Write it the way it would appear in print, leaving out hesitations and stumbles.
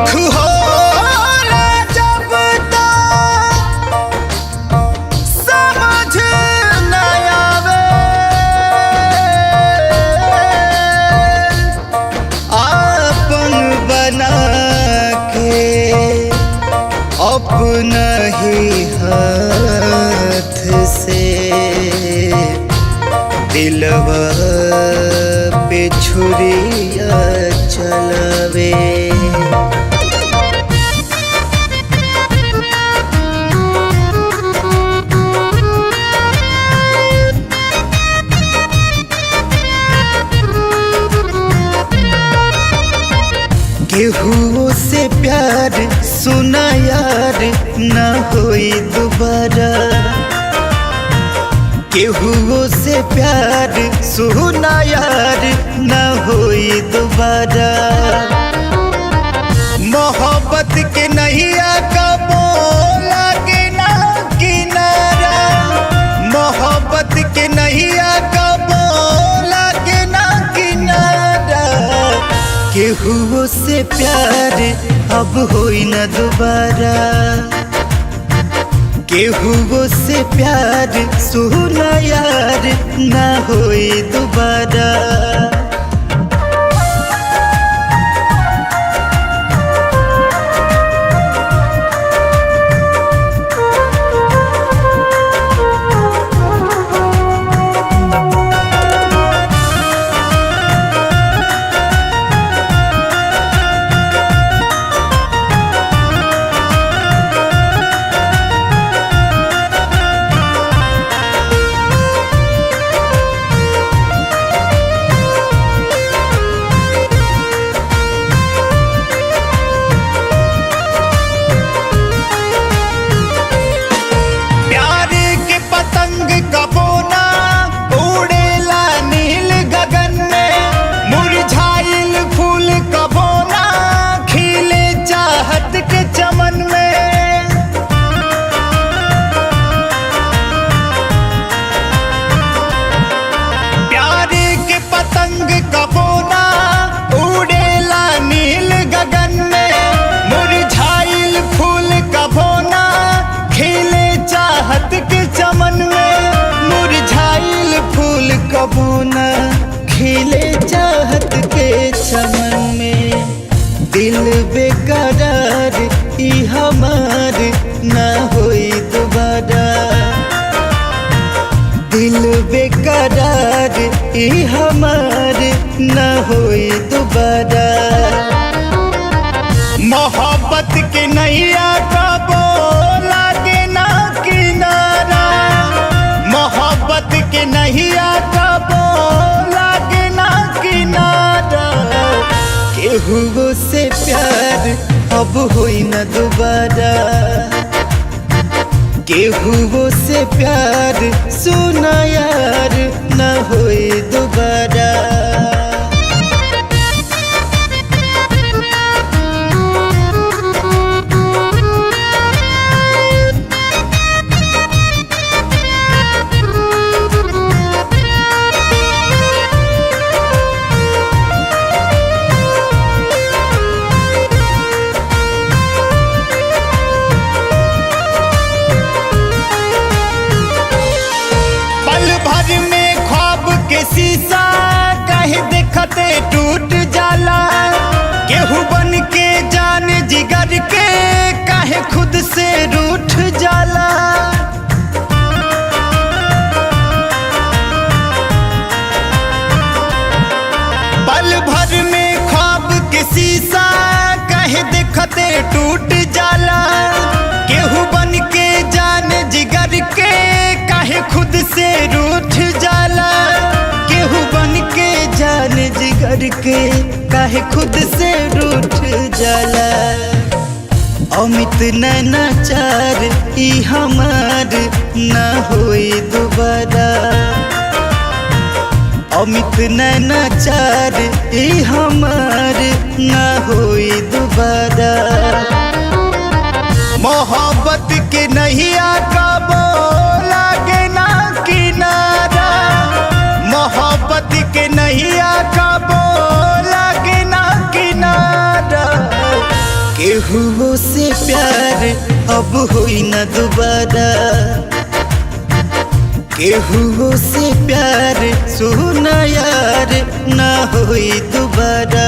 दुख होला जब तक समझ न आवे, आपन बना के अपना ही हाथ से दिलवा पे छुरिया चलावे। केहू से प्यार सुना यार ना होई दोबारा, केहू से प्यार सुना यार ना होई दोबारा। मोहब्बत के नैया कबो लागे ना किनारा, मोहब्बत के नैया कबो लागे ना किनारा। केहू से प्यार अब होई ना दोबारा, केहू से प्यार सुना यार ना होई दोबारा। कबो ना खिले चाहत के चमन में, दिल बेकरार ई हमार ना होई दोबारा। दिल बेकरार ई हमार ना होई दोबारा। मोहब्बत के नैया कबो लागे ना किनारा, मोहब्बत के नैया कबो लागे ना किनारा। केहू से प्यार अब होई ना दोबारा, केहू से प्यार सुना यार ना होई दोबारा। शीशा कहे देखते टूट जाला, केहू बन के जान जिगर के काहे खुद से रूठ जाला। पल भर में ख्वाब के शीशा कहे देखते टूट जाला, केहू बन के जान जिगर के काहे खुद से रूठ जाला। केहू बन के जान जिगर के काहे खुद से रूठ जाला। अमित नैनाचार ई हमार ना होई दोबारा, अमित नैनाचार ई हमार ना होई दोबारा। मोहब्बत के नैया कबो लागे ना किनारा, मोहब्बत के नैया कबो लागे ना किनारा। केहू से प्यार अब होई न दोबारा, केहू से प्यार सुना यार ना होई दोबारा।